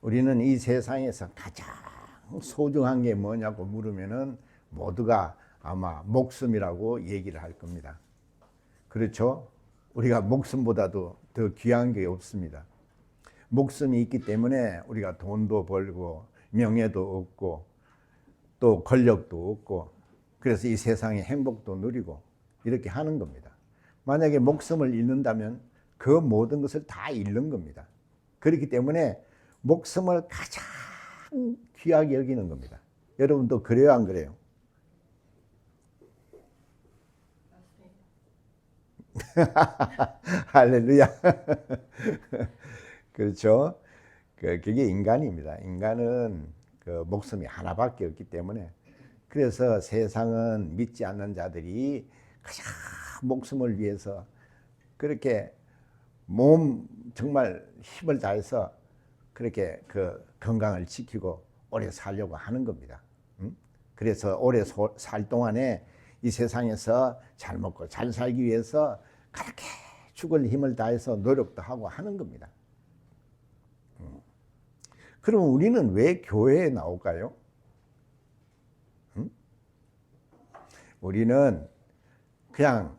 우리는 이 세상에서 가장 소중한 게 뭐냐고 물으면은 모두가 아마 목숨이라고 얘기를 할 겁니다. 그렇죠? 우리가 목숨보다도 더 귀한 게 없습니다. 목숨이 있기 때문에 우리가 돈도 벌고 명예도 얻고 또 권력도 얻고 그래서 이 세상의 행복도 누리고 이렇게 하는 겁니다. 만약에 목숨을 잃는다면 그 모든 것을 다 잃는 겁니다. 그렇기 때문에 목숨을 가장 귀하게 여기는 겁니다. 여러분도 그래요, 안 그래요? 할렐루야. 그렇죠. 그게 인간입니다. 인간은 그 목숨이 하나밖에 없기 때문에 그래서 세상은 믿지 않는 자들이 가장 목숨을 위해서 그렇게 몸 정말 힘을 다해서 그렇게 그 건강을 지키고 오래 살려고 하는 겁니다. 그래서 오래 살 동안에 이 세상에서 잘 먹고 잘 살기 위해서 그렇게 죽을 힘을 다해서 노력도 하고 하는 겁니다. 그럼 우리는 왜 교회에 나올까요? 우리는 그냥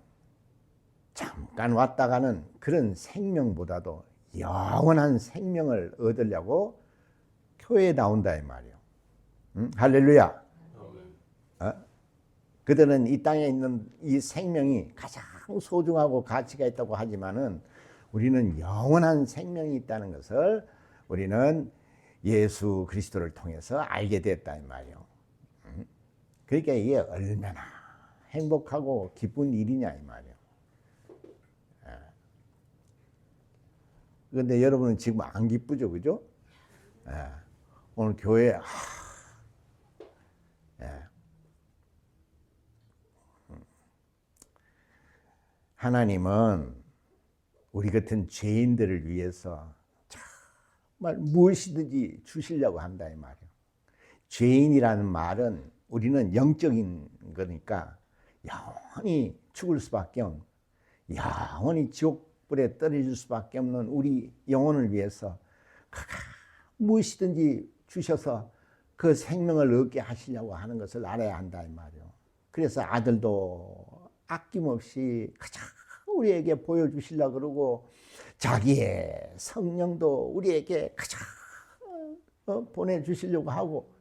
잠깐 왔다가는 그런 생명보다도 영원한 생명을 얻으려고 교회에 나온다 이 말이에요. 할렐루야. 그들은 이 땅에 있는 이 생명이 가장 소중하고 가치가 있다고 하지만은 우리는 영원한 생명이 있다는 것을 우리는 예수 그리스도를 통해서 알게 됐다 이 말이에요. 그러니까 이게 얼마나 행복하고 기쁜 일이냐 이 말이에요. 그런데 여러분은 지금 안 기쁘죠, 그죠? 오늘 교회 하나님은 우리 같은 죄인들을 위해서 정말 무엇이든지 주시려고 한다 이 말이에요. 죄인이라는 말은 우리는 영적인 거니까 영원히 죽을 수밖에 없는, 영원히 지옥불에 떨어질 수밖에 없는 우리 영혼을 위해서 무엇이든지 주셔서 그 생명을 얻게 하시려고 하는 것을 알아야 한다 이 말이에요. 그래서 아들도 아낌없이 가장 우리에게 보여주시려고 그러고 자기의 성령도 우리에게 가장 보내주시려고 하고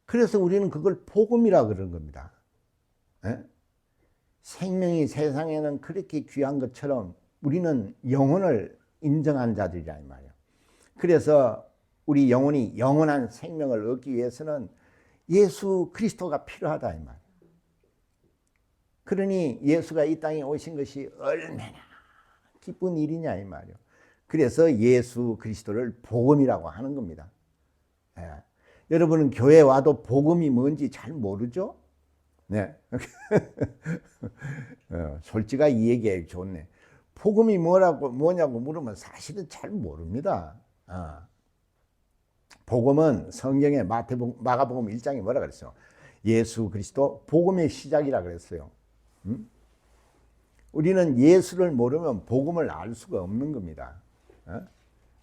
그래서 우리는 그걸 복음이라 그러는 겁니다. 생명이 세상에는 그렇게 귀한 것처럼 우리는 영혼을 인정한 자들이라 이 말이에요. 그래서 우리 영혼이 영원한 생명을 얻기 위해서는 예수 그리스도가 필요하다 이 말이에요. 그러니 예수가 이 땅에 오신 것이 얼마나 기쁜 일이냐 이 말이에요. 그래서 예수 그리스도를 복음이라고 하는 겁니다. 여러분은 교회 와도 복음이 뭔지 잘 모르죠? 네. 솔직하게 이 얘기 좋네. 복음이 뭐냐고 물으면 사실은 잘 모릅니다. 복음은 성경에 마가복음 1장에 뭐라 그랬어요? 예수 그리스도 복음의 시작이라 그랬어요. 우리는 예수를 모르면 복음을 알 수가 없는 겁니다.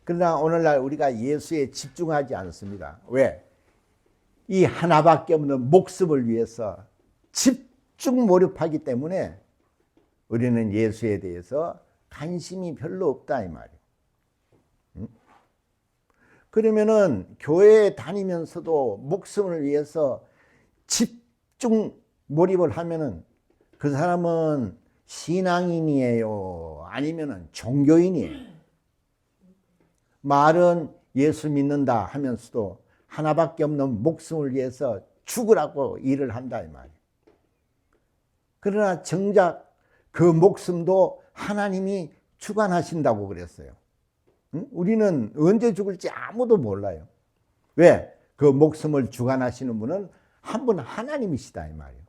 그러나 오늘날 우리가 예수에 집중하지 않습니다. 왜? 이 하나밖에 없는 목숨을 위해서 집중 몰입하기 때문에 우리는 예수에 대해서 관심이 별로 없다 이 말이에요. 그러면은 교회에 다니면서도 목숨을 위해서 집중 몰입을 하면은 그 사람은 신앙인이에요? 아니면은 종교인이에요? 말은 예수 믿는다 하면서도 하나밖에 없는 목숨을 위해서 죽으라고 일을 한다 이 말이에요. 그러나 정작 그 목숨도 하나님이 주관하신다고 그랬어요. 우리는 언제 죽을지 아무도 몰라요. 왜? 그 목숨을 주관하시는 분은 한 분 하나님이시다 이 말이에요.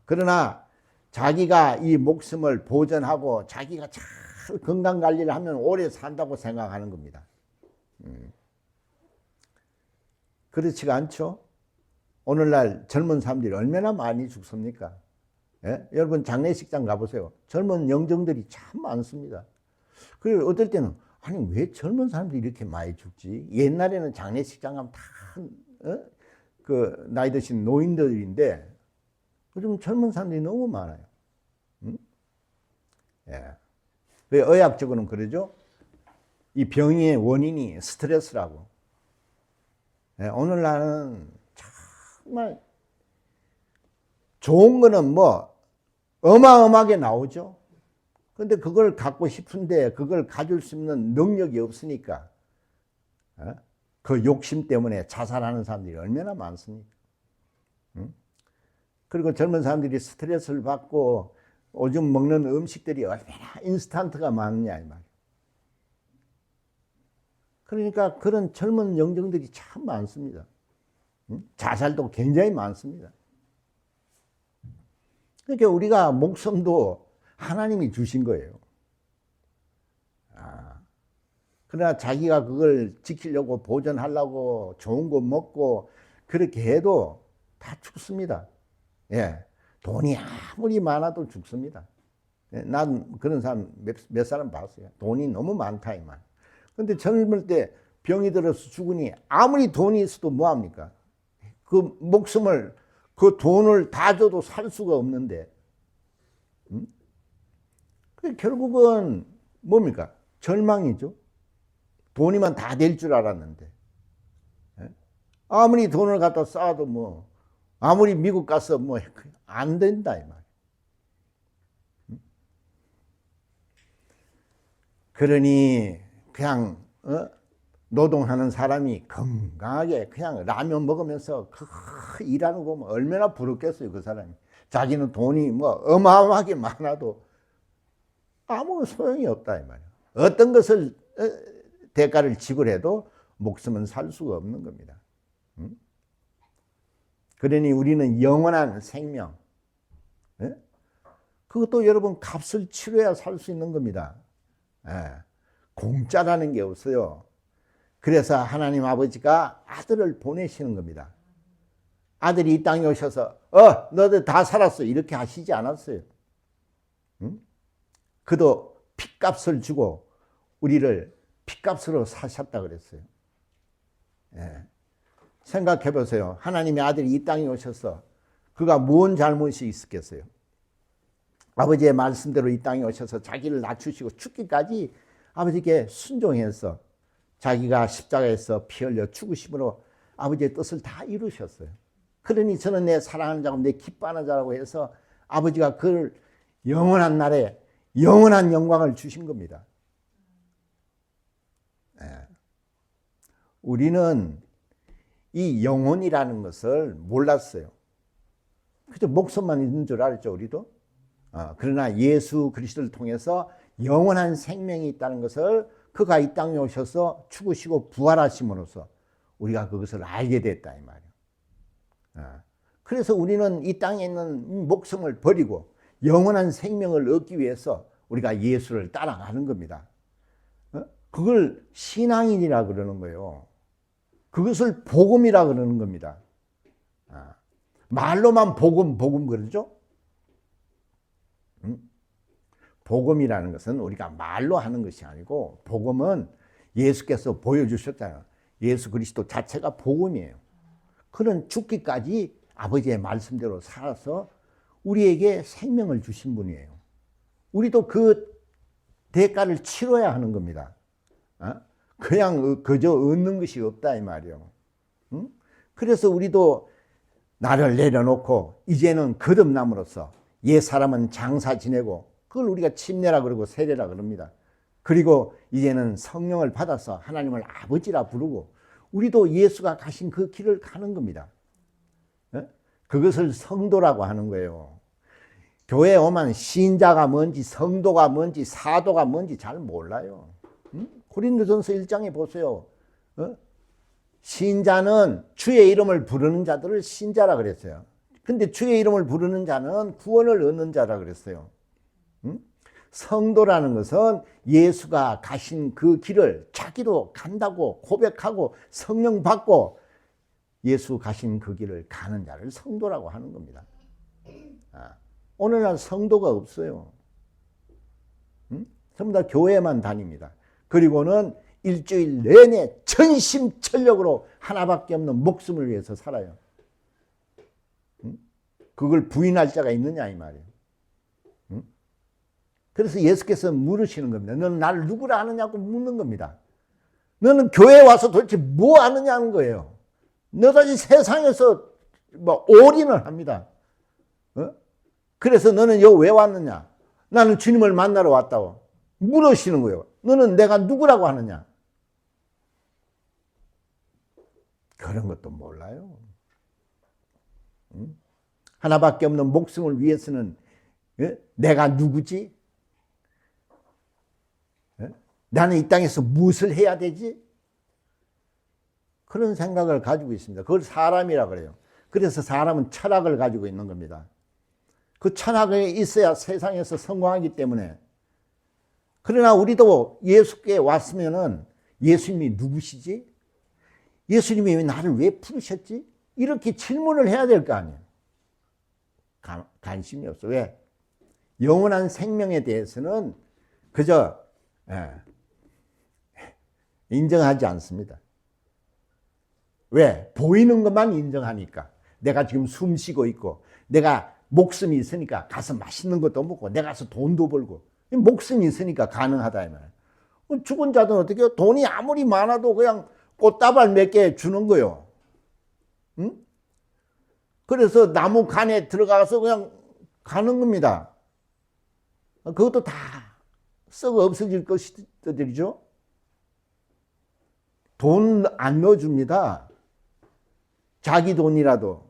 그러나 자기가 이 목숨을 보존하고 자기가 잘 건강관리를 하면 오래 산다고 생각하는 겁니다. 그렇지가 않죠? 오늘날 젊은 사람들이 얼마나 많이 죽습니까? 여러분 장례식장 가보세요. 젊은 영정들이 참 많습니다. 그리고 어떨 때는 아니 왜 젊은 사람들이 이렇게 많이 죽지? 옛날에는 장례식장 가면 다 그 나이 드신 노인들인데 요즘 젊은 사람들이 너무 많아요. 응? 예. 왜 의학적으로는 그러죠? 이 병의 원인이 스트레스라고. 예, 오늘날은 정말 좋은 거는 뭐 어마어마하게 나오죠. 근데 그걸 갖고 싶은데 그걸 가질 수 있는 능력이 없으니까 그 욕심 때문에 자살하는 사람들이 얼마나 많습니까? 응? 그리고 젊은 사람들이 스트레스를 받고 요즘 먹는 음식들이 얼마나 인스턴트가 많냐 이 말이에요. 그러니까 그런 젊은 영정들이 참 많습니다. 응? 자살도 굉장히 많습니다. 그러니까 우리가 목숨도 하나님이 주신 거예요. 그러나 자기가 그걸 지키려고 보존하려고 좋은 거 먹고 그렇게 해도 다 죽습니다. 예, 돈이 아무리 많아도 죽습니다. 예, 난 그런 사람 몇 사람 봤어요. 돈이 너무 많다 이 말. 근데 젊을 때 병이 들어서 죽으니 아무리 돈이 있어도 뭐합니까? 그 목숨을 그 돈을 다 줘도 살 수가 없는데 결국은 뭡니까? 절망이죠. 돈이면 다 될 줄 알았는데 아무리 돈을 갖다 쌓아도 뭐 아무리 미국 가서 뭐 안 된다 이 말. 그러니 그냥 노동하는 사람이 건강하게 그냥 라면 먹으면서 일하는 거 보면 얼마나 부럽겠어요 그 사람이. 자기는 돈이 뭐 어마어마하게 많아도 아무 소용이 없다 이 말이에요. 어떤 것을 대가를 지불해도 목숨은 살 수가 없는 겁니다. 그러니 우리는 영원한 생명, 그것도 여러분 값을 치러야 살 수 있는 겁니다. 공짜라는 게 없어요. 그래서 하나님 아버지가 아들을 보내시는 겁니다. 아들이 이 땅에 오셔서 너들 다 살았어 이렇게 하시지 않았어요. 그도 핏값을 주고 우리를 핏값으로 사셨다 그랬어요. 생각해 보세요. 하나님의 아들이 이 땅에 오셔서 그가 뭔 잘못이 있었겠어요? 아버지의 말씀대로 이 땅에 오셔서 자기를 낮추시고 죽기까지 아버지께 순종해서 자기가 십자가에서 피 흘려 죽으심으로 아버지의 뜻을 다 이루셨어요. 그러니 저는 내 사랑하는 자고 내 기뻐하는 자라고 해서 아버지가 그를 영원한 날에 영원한 영광을 주신 겁니다. 우리는 이 영혼이라는 것을 몰랐어요. 그저 목숨만 있는 줄 알았죠, 우리도. 그러나 예수 그리스도를 통해서 영원한 생명이 있다는 것을 그가 이 땅에 오셔서 죽으시고 부활하심으로써 우리가 그것을 알게 됐다 이 말이에요. 그래서 우리는 이 땅에 있는 목숨을 버리고 영원한 생명을 얻기 위해서 우리가 예수를 따라가는 겁니다. 그걸 신앙인이라 그러는 거예요. 그것을 복음이라 그러는 겁니다. 말로만 복음 그러죠? 복음이라는 것은 우리가 말로 하는 것이 아니고 복음은 예수께서 보여주셨잖아요. 예수 그리스도 자체가 복음이에요. 그는 죽기까지 아버지의 말씀대로 살아서 우리에게 생명을 주신 분이에요. 우리도 그 대가를 치러야 하는 겁니다. 그냥 그저 얻는 것이 없다 이 말이에요. 그래서 우리도 나를 내려놓고 이제는 거듭남으로써 옛 사람은 장사 지내고 그걸 우리가 침례라 그러고 세례라 그럽니다. 그리고 이제는 성령을 받아서 하나님을 아버지라 부르고 우리도 예수가 가신 그 길을 가는 겁니다. 그것을 성도라고 하는 거예요. 교회에 오면 신자가 뭔지 성도가 뭔지 사도가 뭔지 잘 몰라요. 고린도전서 1장에 보세요. 신자는 주의 이름을 부르는 자들을 신자라 그랬어요. 근데 주의 이름을 부르는 자는 구원을 얻는 자라 그랬어요. 성도라는 것은 예수가 가신 그 길을 자기도 간다고 고백하고 성령 받고 예수 가신 그 길을 가는 자를 성도라고 하는 겁니다. 오늘날 성도가 없어요. 전부 다 교회만 다닙니다. 그리고는 일주일 내내 전심전력으로 하나밖에 없는 목숨을 위해서 살아요. 그걸 부인할 자가 있느냐 이 말이에요. 그래서 예수께서 물으시는 겁니다. 너는 나를 누구라 하느냐고 묻는 겁니다. 너는 교회에 와서 도대체 뭐 하느냐는 거예요. 너다지 세상에서 뭐 올인을 합니다. 그래서 너는 여기 왜 왔느냐? 나는 주님을 만나러 왔다고 물으시는 거예요. 너는 내가 누구라고 하느냐? 그런 것도 몰라요. 하나밖에 없는 목숨을 위해서는 내가 누구지? 나는 이 땅에서 무엇을 해야 되지? 그런 생각을 가지고 있습니다. 그걸 사람이라 그래요. 그래서 사람은 철학을 가지고 있는 겁니다. 그 철학에 있어야 세상에서 성공하기 때문에. 그러나 우리도 예수께 왔으면은 예수님이 누구시지? 예수님이 왜 나를 왜 부르셨지? 이렇게 질문을 해야 될 거 아니에요. 관심이 없어. 왜? 영원한 생명에 대해서는 그저 인정하지 않습니다. 왜? 보이는 것만 인정하니까. 내가 지금 숨 쉬고 있고 내가 목숨이 있으니까 가서 맛있는 것도 먹고 내가 가서 돈도 벌고 목숨이 있으니까 가능하다 이 말이에요. 죽은 자들은 어떻게 해요? 돈이 아무리 많아도 그냥 꽃다발 몇 개 주는 거예요. 응? 그래서 나무 간에 들어가서 그냥 가는 겁니다. 그것도 다 썩어 없어질 것들이죠. 돈 안 넣어줍니다. 자기 돈이라도.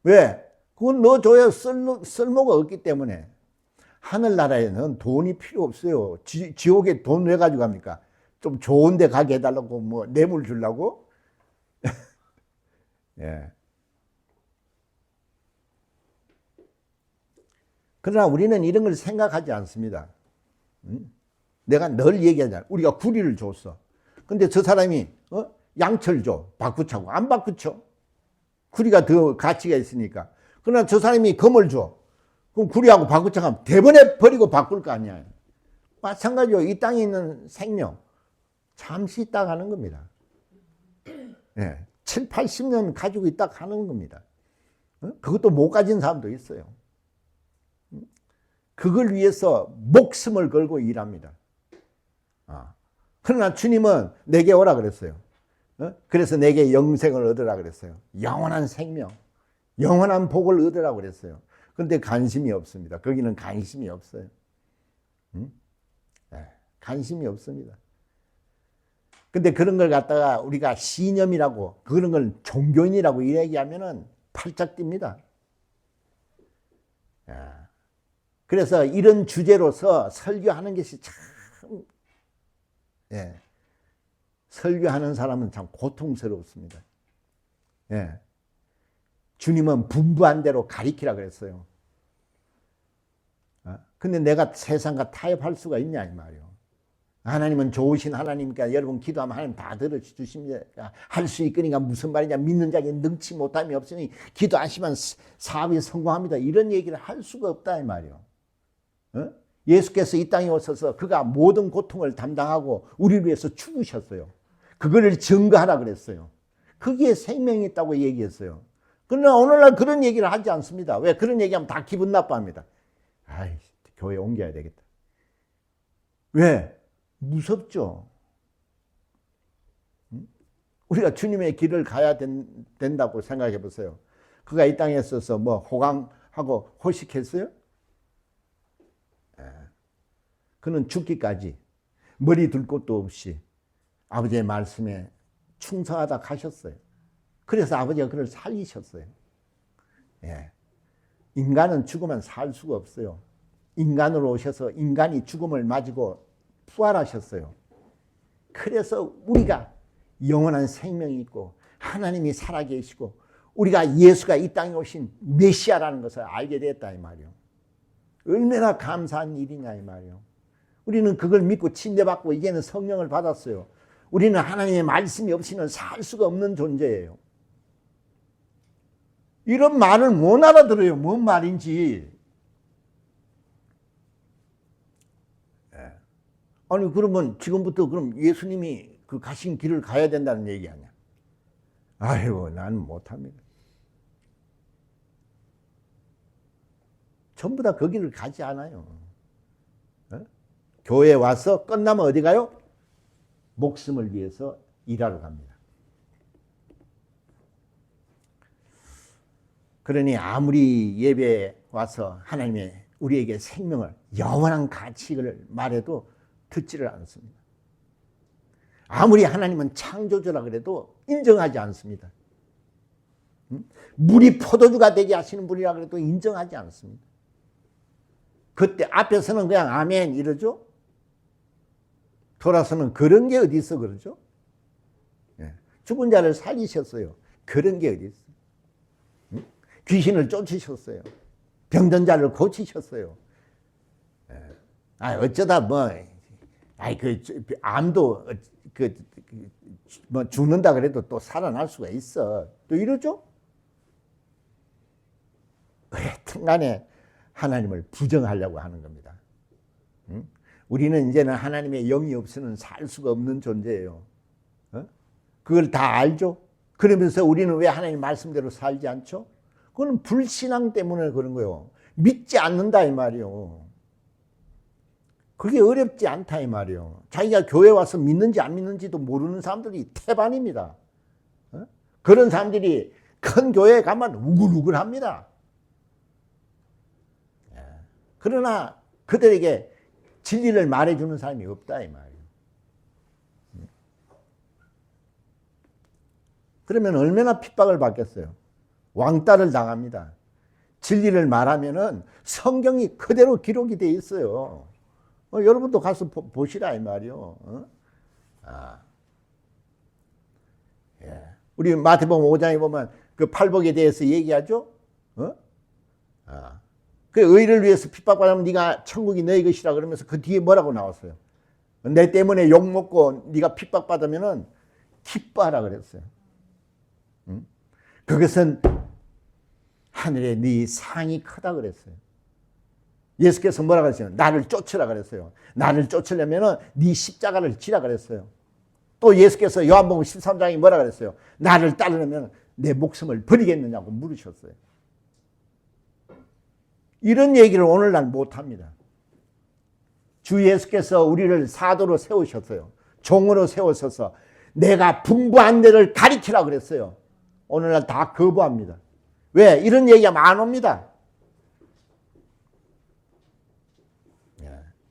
왜? 그건 넣어줘야 쓸모가 없기 때문에. 하늘나라에는 돈이 필요 없어요. 지옥에 돈 왜 가지고 갑니까? 좀 좋은 데 가게 해달라고 뭐 뇌물 주려고? 예. 그러나 우리는 이런 걸 생각하지 않습니다. 내가 늘 얘기하잖아. 우리가 구리를 줬어. 근데 저 사람이 양철 줘. 바꾸차고. 안 바꾸쳐. 구리가 더 가치가 있으니까. 그러나 저 사람이 금을 줘. 그럼 구리하고 바꾸차가면 대번에 버리고 바꿀 거 아니야. 마찬가지로 이 땅에 있는 생명. 잠시 있다 가는 겁니다. 예. 7, 80년 가지고 있다 가는 겁니다. 그것도 못 가진 사람도 있어요. 그걸 위해서 목숨을 걸고 일합니다. 그러나 주님은 내게 오라 그랬어요. 그래서 내게 영생을 얻으라 그랬어요. 영원한 생명, 영원한 복을 얻으라 그랬어요. 그런데 관심이 없습니다. 거기는 관심이 없어요. 관심이 없습니다. 근데 그런 걸 갖다가 우리가 신념이라고 그런 걸 종교인이라고 얘기하면은 팔짝 뜁니다. 그래서 이런 주제로서 설교하는 것이 참, 설교하는 사람은 참 고통스럽습니다. 주님은 분부한 대로 가리키라 그랬어요. 근데 내가 세상과 타협할 수가 있냐 이 말이에요. 하나님은 좋으신 하나님이니까 여러분 기도하면 하나님 다 들어주십니다. 할 수 있으니까 무슨 말이냐. 믿는 자에게 능치 못함이 없으니 기도하시면 사업이 성공합니다. 이런 얘기를 할 수가 없다 이 말이에요. 예수께서 이 땅에 오셔서 그가 모든 고통을 담당하고 우리를 위해서 죽으셨어요. 그거를 증거하라 그랬어요. 거기에 생명이 있다고 얘기했어요. 그러나 오늘날 그런 얘기를 하지 않습니다. 왜? 그런 얘기하면 다 기분 나빠합니다. 아이, 교회 옮겨야 되겠다. 왜? 무섭죠. 우리가 주님의 길을 가야 된다고 생각해 보세요. 그가 이 땅에 있어서 뭐 호강하고 호식했어요? 그는 죽기까지 머리 둘 곳도 없이 아버지의 말씀에 충성하다 가셨어요. 그래서 아버지가 그를 살리셨어요. 인간은 죽으면 살 수가 없어요. 인간으로 오셔서 인간이 죽음을 맞이고 부활하셨어요. 그래서 우리가 영원한 생명이 있고 하나님이 살아계시고 우리가 예수가 이 땅에 오신 메시아라는 것을 알게 됐다 이 말이에요. 얼마나 감사한 일이냐 이 말이에요. 우리는 그걸 믿고 침례받고 이제는 성령을 받았어요. 우리는 하나님의 말씀이 없이는 살 수가 없는 존재예요. 이런 말을 못 알아들어요. 뭔 말인지. 아니 그러면 지금부터 그럼 예수님이 그 가신 길을 가야 된다는 얘기 아니야? 아이고 나는 못합니다. 전부 다 그 길을 가지 않아요. 어? 교회에 와서 끝나면 어디 가요? 목숨을 위해서 일하러 갑니다. 그러니 아무리 예배에 와서 하나님의 우리에게 생명을 영원한 가치를 말해도 듣지를 않습니다. 아무리 하나님은 창조주라 그래도 인정하지 않습니다. 물이 포도주가 되게 하시는 분이라 그래도 인정하지 않습니다. 그때 앞에서는 그냥 아멘 이러죠. 돌아서는 그런 게 어디 있어 그러죠. 죽은 자를 살리셨어요. 그런 게 어디 있어. 귀신을 쫓으셨어요. 병든 자를 고치셨어요. 어쩌다 암도 죽는다 그래도 또 살아날 수가 있어. 또 이러죠? 하여튼간에 하나님을 부정하려고 하는 겁니다. 우리는 이제는 하나님의 영이 없이는 살 수가 없는 존재예요. 그걸 다 알죠? 그러면서 우리는 왜 하나님 말씀대로 살지 않죠? 그건 불신앙 때문에 그런 거예요. 믿지 않는다 이 말이요. 그게 어렵지 않다 이 말이요. 자기가 교회 와서 믿는지 안 믿는지도 모르는 사람들이 태반입니다. 그런 사람들이 큰 교회에 가면 우글우글합니다. 그러나 그들에게 진리를 말해주는 사람이 없다 이 말이에요. 그러면 얼마나 핍박을 받겠어요. 왕따를 당합니다. 진리를 말하면은 성경이 그대로 기록이 돼 있어요. 여러분도 가서 보시라 이 말이요. 예. 우리 마태복음 5장에 보면 그 팔복에 대해서 얘기하죠. 그 의를 위해서 핍박받으면 네가 천국이 너희 것이라 그러면서 그 뒤에 뭐라고 나왔어요? 내 때문에 욕먹고 네가 핍박받으면은 기뻐하라 그랬어요. 그것은 하늘에 네 상이 크다 그랬어요. 예수께서 뭐라고 했어요? 나를 쫓으라 그랬어요. 나를 쫓으려면은 네 십자가를 지라 그랬어요. 또 예수께서 요한복음 13장에 뭐라고 그랬어요? 나를 따르려면 내 목숨을 버리겠느냐고 물으셨어요. 이런 얘기를 오늘날 못합니다. 주 예수께서 우리를 사도로 세우셨어요. 종으로 세우셔서 내가 분부한 데를 가리키라 그랬어요. 오늘날 다 거부합니다. 왜? 이런 얘기하면 안 옵니다.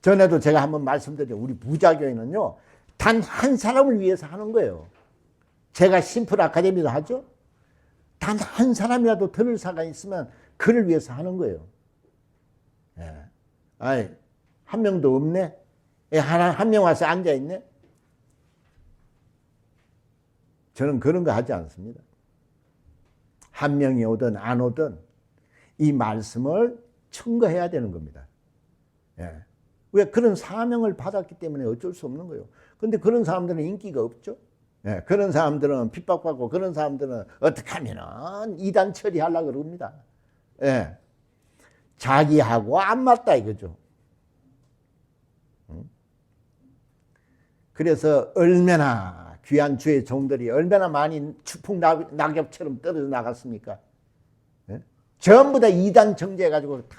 전에도 제가 한번 말씀드렸죠. 우리 부자교회는요, 단 한 사람을 위해서 하는 거예요. 제가 심플 아카데미도 하죠. 단 한 사람이라도 들을 사가 있으면 그를 위해서 하는 거예요. 한 명도 없네? 한 명 와서 앉아있네? 저는 그런 거 하지 않습니다. 한 명이 오든 안 오든 이 말씀을 증거해야 되는 겁니다. 왜? 그런 사명을 받았기 때문에 어쩔 수 없는 거예요. 근데 그런 사람들은 인기가 없죠. 그런 사람들은 핍박받고 그런 사람들은 어떻게 하면은 이단 처리하려고 그럽니다. 자기하고 안 맞다 이거죠. 그래서 얼마나 귀한 주의 종들이 얼마나 많이 추풍 낙엽처럼 떨어져 나갔습니까? 전부 다 이단 정죄해가지고 다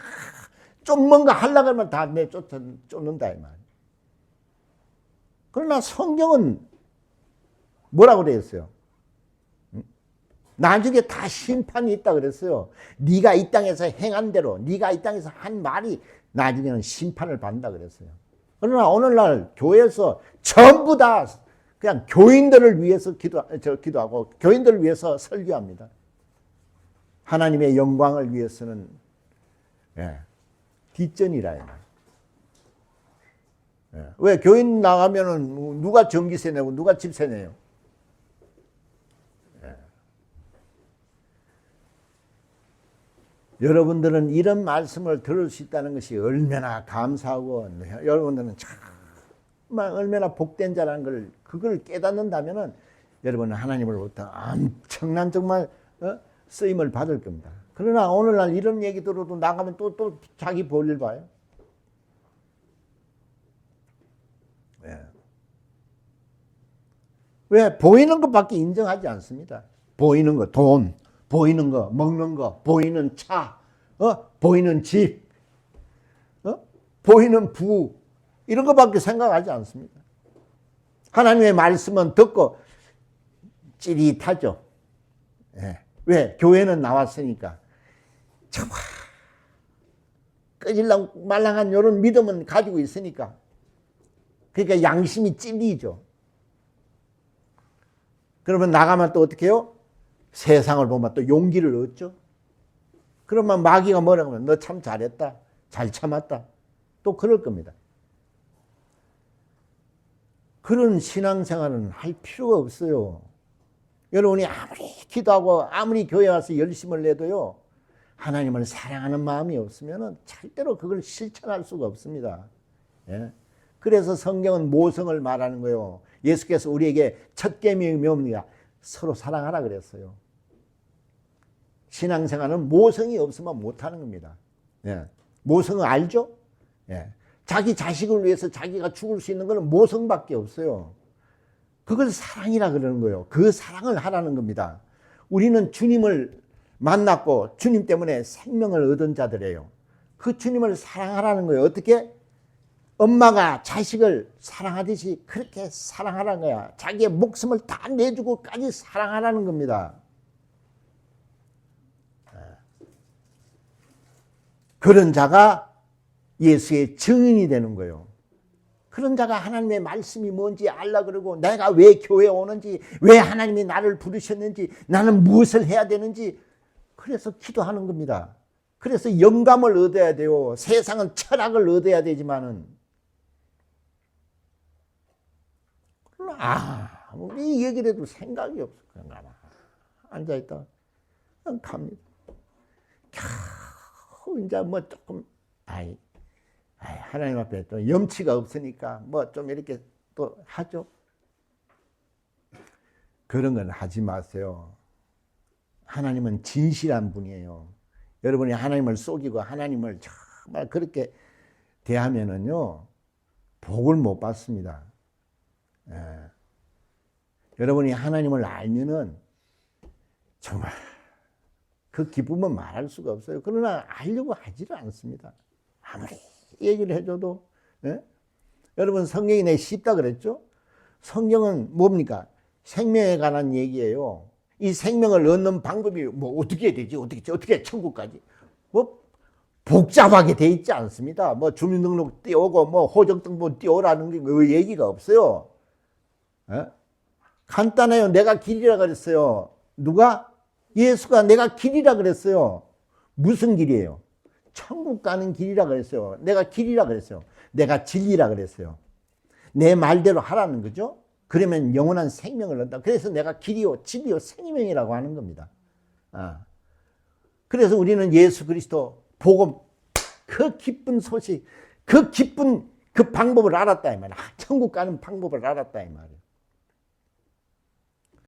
좀 뭔가 하려고 하면 다 쫓는다 이 말이에요. 그러나 성경은 뭐라고 그랬어요? 나중에 다 심판이 있다 그랬어요. 네가 이 땅에서 행한 대로, 네가 이 땅에서 한 말이 나중에는 심판을 받는다 그랬어요. 그러나 오늘날 교회에서 전부 다 그냥 교인들을 위해서 기도하고 교인들을 위해서 설교합니다. 하나님의 영광을 위해서는 뒷전이라. 왜? 교인 나가면은 누가 전기세 내고 누가 집세 내요? 여러분들은 이런 말씀을 들을 수 있다는 것이 얼마나 감사하고 여러분들은 정말 얼마나 복된 자라는 걸 그걸 깨닫는다면은 여러분은 하나님으로부터 엄청난 정말 쓰임을 받을 겁니다. 그러나 오늘날 이런 얘기 들어도 나가면 또 자기 볼일 봐요. 왜? 보이는 것밖에 인정하지 않습니다. 보이는 거, 돈, 보이는 거, 먹는 거, 보이는 차, 보이는 집, 보이는 부, 이런 것밖에 생각하지 않습니다. 하나님의 말씀은 듣고 찌릿하죠. 예. 왜? 교회는 나왔으니까. 참, 꺼질랑 말랑한 이런 믿음은 가지고 있으니까. 그러니까 양심이 찔리죠. 그러면 나가면 또 어떻게 해요? 세상을 보면 또 용기를 얻죠. 그러면 마귀가 뭐라고 하면 너 참 잘했다. 잘 참았다. 또 그럴 겁니다. 그런 신앙생활은 할 필요가 없어요. 여러분이 아무리 기도하고 아무리 교회 와서 열심을 내도요. 하나님을 사랑하는 마음이 없으면 절대로 그걸 실천할 수가 없습니다. 예? 그래서 성경은 모성을 말하는 거예요. 예수께서 우리에게 첫 계명이 뭡니까? 서로 사랑하라 그랬어요. 신앙생활은 모성이 없으면 못하는 겁니다. 예. 모성은 알죠? 예. 자기 자식을 위해서 자기가 죽을 수 있는 것은 모성밖에 없어요. 그걸 사랑이라 그러는 거예요. 그 사랑을 하라는 겁니다. 우리는 주님을 만났고 주님 때문에 생명을 얻은 자들이에요. 그 주님을 사랑하라는 거예요. 어떻게? 엄마가 자식을 사랑하듯이 그렇게 사랑하라는 거야. 자기의 목숨을 다 내주고까지 사랑하라는 겁니다. 그런 자가 예수의 증인이 되는 거예요. 그런 자가 하나님의 말씀이 뭔지 알라 그러고 내가 왜 교회에 오는지, 왜 하나님이 나를 부르셨는지, 나는 무엇을 해야 되는지, 그래서 기도하는 겁니다. 그래서 영감을 얻어야 돼요. 세상은 철학을 얻어야 되지만은 아무리 얘기를 해도 생각이 없어. 그런가 봐. 앉아있다 갑니다. 겨우 이제 뭐 조금 하나님 앞에 또 염치가 없으니까 뭐 좀 이렇게 또 하죠. 그런 건 하지 마세요. 하나님은 진실한 분이에요. 여러분이 하나님을 속이고 하나님을 정말 그렇게 대하면은요, 복을 못 받습니다. 예. 여러분이 하나님을 알면은 정말 그 기쁨은 말할 수가 없어요. 그러나 알려고 하지를 않습니다. 아무리 얘기를 해줘도. 예? 여러분 성경이 내 쉽다 그랬죠? 성경은 뭡니까? 생명에 관한 얘기예요. 이 생명을 얻는 방법이 뭐 어떻게 되지? 어떻게 천국까지? 뭐 복잡하게 돼 있지 않습니다. 뭐 주민등록 띄우고 뭐 호적등본 띄우라는 게 그 얘기가 없어요. 에? 간단해요. 내가 길이라 그랬어요. 누가? 예수가 내가 길이라 그랬어요. 무슨 길이에요? 천국 가는 길이라 그랬어요. 내가 길이라 그랬어요. 내가 진리라 그랬어요. 내 말대로 하라는 거죠. 그러면 영원한 생명을 얻는다. 그래서 내가 길이요 진리요 생명이라고 하는 겁니다. 그래서 우리는 예수 그리스도 복음, 그 기쁜 소식, 그 기쁜 그 방법을 알았다 이 말이야. 천국 가는 방법을 알았다 이 말이야.